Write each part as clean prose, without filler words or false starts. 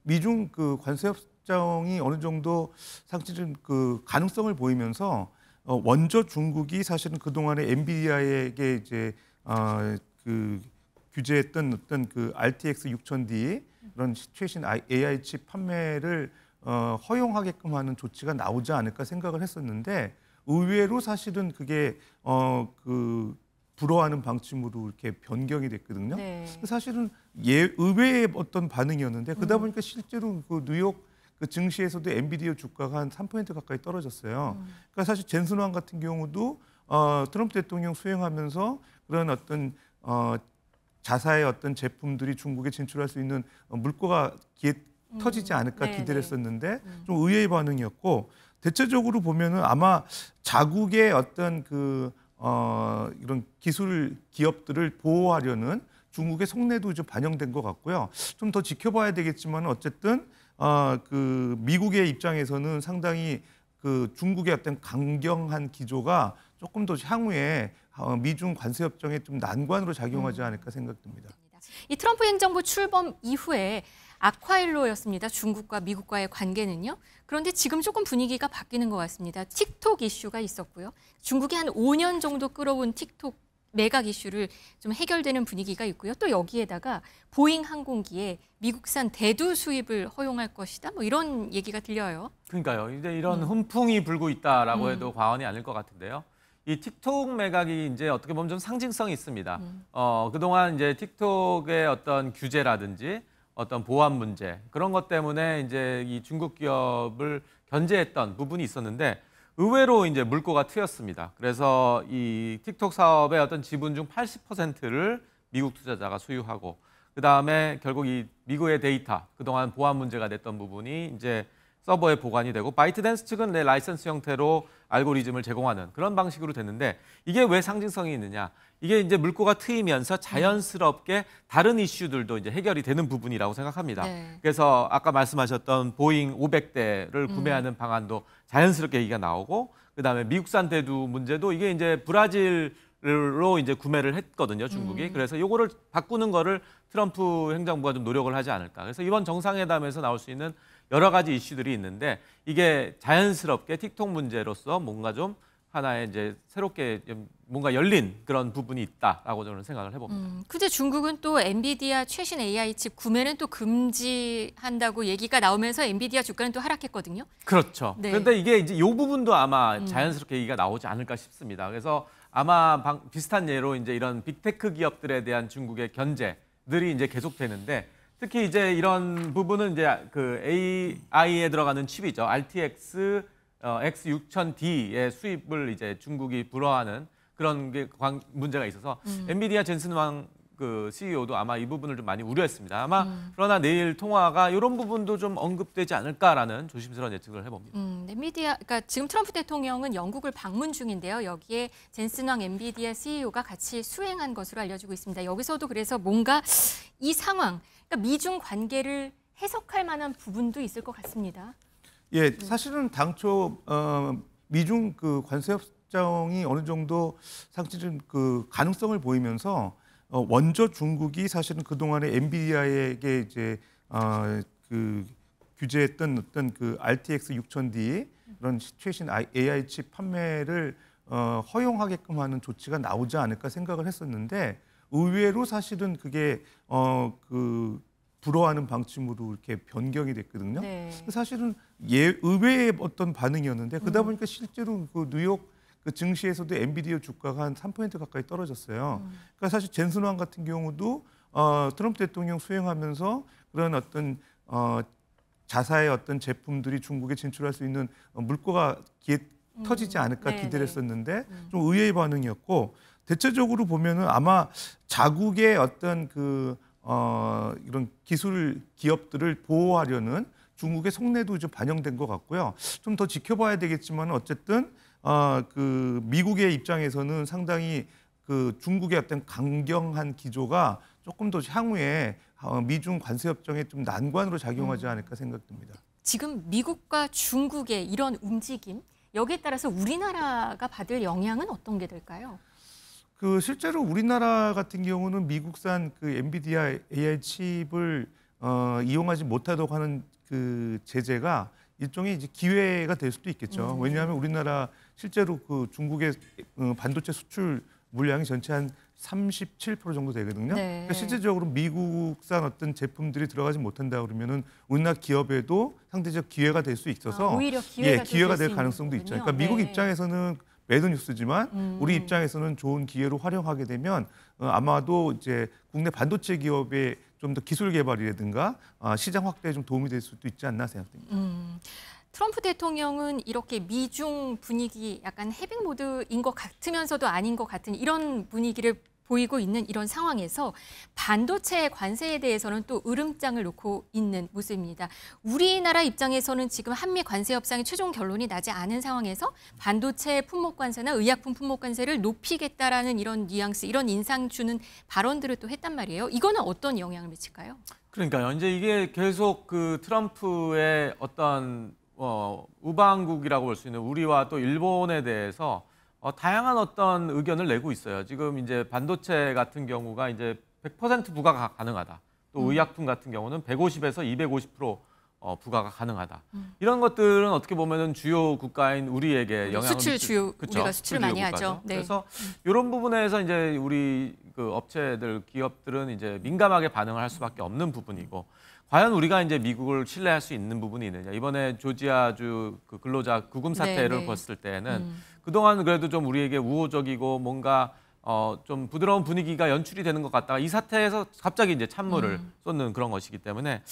미중 그 관세 협정이 어느 정도 사실은 그 가능성을 보이면서 먼저 중국이 사실은 그 동안에 엔비디아에게 이제 그 규제했던 어떤 그 RTX 6000D 그런 최신 AI 칩 판매를 허용하게끔 하는 조치가 나오지 않을까 생각을 했었는데 의외로 사실은 그게 그 불허하는 방침으로 이렇게 변경이 됐거든요. 네. 사실은 의외의 어떤 반응이었는데 그러다 보니까 실제로 그 뉴욕 그 증시에서도 엔비디아 주가가 한 3% 가까이 떨어졌어요. 그러니까 사실 젠슨 왕 같은 경우도 트럼프 대통령 수행하면서 그런 어떤 자사의 어떤 제품들이 중국에 진출할 수 있는 물꼬가 터지지 않을까 기대를 했었는데 좀 의외의 반응이었고 대체적으로 보면은 아마 자국의 어떤 그 이런 기술 기업들을 보호하려는 중국의 속내도 좀 반영된 것 같고요. 좀 더 지켜봐야 되겠지만 어쨌든 그 미국의 입장에서는 상당히 그 중국의 어떤 강경한 기조가 조금 더 향후에 미중 관세 협정에 좀 난관으로 작용하지 않을까 생각됩니다. 이 트럼프 행정부 출범 이후에 아쿠아일로였습니다. 중국과 미국과의 관계는요. 그런데 지금 조금 분위기가 바뀌는 것 같습니다. 틱톡 이슈가 있었고요. 중국이 한 5년 정도 끌어온 틱톡 매각 이슈를 좀 해결되는 분위기가 있고요. 또 여기에다가 보잉 항공기에 미국산 대두 수입을 허용할 것이다. 뭐 이런 얘기가 들려요. 그러니까요. 이제 이런 훈풍이 불고 있다라고 해도 과언이 아닐 것 같은데요. 이 틱톡 매각이 이제 어떻게 보면 좀 상징성이 있습니다. 그동안 이제 틱톡의 어떤 규제라든지 어떤 보안 문제 그런 것 때문에 이제 이 중국 기업을 견제했던 부분이 있었는데 의외로 이제 물꼬가 트였습니다. 그래서 이 틱톡 사업의 어떤 지분 중 80%를 미국 투자자가 수유하고 그다음에 결국 이 미국의 데이터 그동안 보안 문제가 됐던 부분이 이제 서버에 보관이 되고 바이트댄스 측은 내 라이선스 형태로 알고리즘을 제공하는 그런 방식으로 됐는데 이게 왜 상징성이 있느냐? 이게 이제 물꼬가 트이면서 자연스럽게 다른 이슈들도 이제 해결이 되는 부분이라고 생각합니다. 네. 그래서 아까 말씀하셨던 보잉 500대를 구매하는 방안도 자연스럽게 얘기가 나오고 그다음에 미국산 대두 문제도 이게 이제 브라질로 이제 구매를 했거든요, 중국이. 그래서 요거를 바꾸는 거를 트럼프 행정부가 좀 노력을 하지 않을까. 그래서 이번 정상회담에서 나올 수 있는 여러 가지 이슈들이 있는데 이게 자연스럽게 틱톡 문제로서 뭔가 좀 하나의 이제 새롭게 뭔가 열린 그런 부분이 있다라고 저는 생각을 해봅니다. 근데 중국은 또 엔비디아 최신 AI 칩 구매는 또 금지한다고 얘기가 나오면서 엔비디아 주가는 또 하락했거든요. 그렇죠. 네. 그런데 이게 이제 이 부분도 아마 자연스럽게 얘기가 나오지 않을까 싶습니다. 그래서 아마 비슷한 예로 이제 이런 빅테크 기업들에 대한 중국의 견제들이 이제 계속되는데 특히 이제 이런 부분은 이제 그 AI에 들어가는 칩이죠. RTX X6000D의 수입을 이제 중국이 불허하는 그런 게 문제가 있어서 엔비디아 젠슨 왕 그 CEO도 아마 이 부분을 좀 많이 우려했습니다. 아마 그러나 내일 통화가 이런 부분도 좀 언급되지 않을까라는 조심스러운 예측을 해봅니다. 엔비디아, 그러니까 지금 트럼프 대통령은 영국을 방문 중인데요. 여기에 젠슨 왕 엔비디아 CEO가 같이 수행한 것으로 알려지고 있습니다. 여기서도 그래서 뭔가 이 상황, 그러니까 미중 관계를 해석할 만한 부분도 있을 것 같습니다. 예, 사실은 당초 미중 그 관세 협정이 어느 정도 사실은 그 가능성을 보이면서 먼저 중국이 사실은 그 동안에 엔비디아에게 이제 그 규제했던 어떤 그 RTX 6000D 그런 최신 AI 칩 판매를 허용하게끔 하는 조치가 나오지 않을까 생각을 했었는데 의외로 사실은 그게 그 불허하는 방침으로 이렇게 변경이 됐거든요. 네. 사실은 의외의 어떤 반응이었는데 그러다 보니까 실제로 그 뉴욕 그 증시에서도 엔비디아 주가가 한 3% 가까이 떨어졌어요. 그러니까 사실 젠슨 왕 같은 경우도 트럼프 대통령 수행하면서 그런 어떤 자사의 어떤 제품들이 중국에 진출할 수 있는 물꼬가 터지지 않을까 기대를 했었는데 좀 의외의 반응이었고 대체적으로 보면은 아마 자국의 어떤 그 이런 기술 기업들을 보호하려는 중국의 속내도 좀 반영된 것 같고요. 좀 더 지켜봐야 되겠지만 어쨌든 그 미국의 입장에서는 상당히 그 중국의 어떤 강경한 기조가 조금 더 향후에 미중 관세 협정에 좀 난관으로 작용하지 않을까 생각됩니다. 지금 미국과 중국의 이런 움직임, 여기에 따라서 우리나라가 받을 영향은 어떤 게 될까요? 그 실제로 우리나라 같은 경우는 미국산 그 엔비디아 AI 칩을 이용하지 못하도록 하는 그 제재가 일종의 이제 기회가 될 수도 있겠죠. 왜냐하면 우리나라 실제로 그 중국의 반도체 수출 물량이 전체 한 37% 정도 되거든요. 네. 그러니까 실질적으로 미국산 어떤 제품들이 들어가지 못한다 그러면은 우리나라 기업에도 상대적 기회가 될 수 있어서 오히려 기회가, 기회가 될 가능성도 있죠. 그러니까 미국 입장에서는 매드 뉴스지만 우리 입장에서는 좋은 기회로 활용하게 되면 아마도 이제 국내 반도체 기업의 좀 더 기술 개발이라든가 시장 확대에 좀 도움이 될 수도 있지 않나 생각됩니다. 트럼프 대통령은 이렇게 미중 분위기 약간 해빙 모드인 것 같으면서도 아닌 것 같은 이런 분위기를 보이고 있는 이런 상황에서 반도체 관세에 대해서는 또 으름장을 놓고 있는 모습입니다. 우리나라 입장에서는 지금 한미 관세 협상의 최종 결론이 나지 않은 상황에서 반도체 품목 관세나 의약품 품목 관세를 높이겠다라는 이런 뉘앙스, 이런 인상 주는 발언들을 또 했단 말이에요. 이거는 어떤 영향을 미칠까요? 그러니까요. 이제 이게 계속 그 트럼프의 어떤 우방국이라고 볼 수 있는 우리와 또 일본에 대해서 다양한 어떤 의견을 내고 있어요. 지금 이제 반도체 같은 경우가 이제 100% 부과가 가능하다. 또 의약품 같은 경우는 150에서 250% 부과가 가능하다. 이런 것들은 어떻게 보면은 주요 국가인 우리에게 영향을 수출 주요 그쵸? 우리가 수출을 많이 하죠. 네. 그래서 이런 부분에서 이제 우리 그 업체들, 기업들은 이제 민감하게 반응을 할 수밖에 없는 부분이고, 과연 우리가 이제 미국을 신뢰할 수 있는 부분이 있느냐. 이번에 조지아주 그 근로자 구금 사태를 봤을 때는 그동안 그래도 좀 우리에게 우호적이고 뭔가 좀 부드러운 분위기가 연출이 되는 것 같다가 이 사태에서 갑자기 이제 찬물을 쏟는 그런 것이기 때문에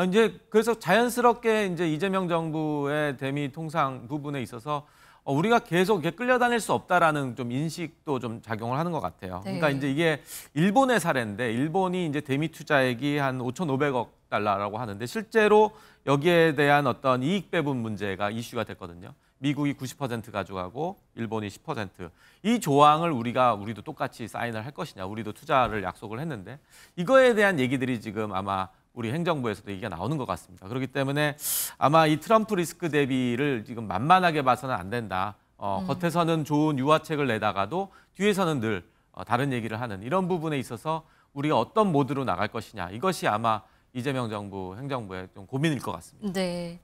이제 그래서 자연스럽게 이제 이재명 정부의 대미 통상 부분에 있어서 우리가 계속 이렇게 끌려다닐 수 없다라는 좀 인식도 좀 작용을 하는 것 같아요. 네. 그러니까 이제 이게 일본의 사례인데 일본이 이제 대미 투자액이 한 5,500억 달러라고 하는데 실제로 여기에 대한 어떤 이익 배분 문제가 이슈가 됐거든요. 미국이 90% 가져가고 일본이 10%. 이 조항을 우리도 똑같이 사인을 할 것이냐. 우리도 투자를 약속을 했는데 이거에 대한 얘기들이 지금 아마 우리 행정부에서도 얘기가 나오는 것 같습니다. 그렇기 때문에 아마 이 트럼프 리스크 대비를 지금 만만하게 봐서는 안 된다. 겉에서는 좋은 유화책을 내다가도 뒤에서는 늘 다른 얘기를 하는 이런 부분에 있어서 우리가 어떤 모드로 나갈 것이냐. 이것이 아마 이재명 정부 행정부의 좀 고민일 것 같습니다. 네.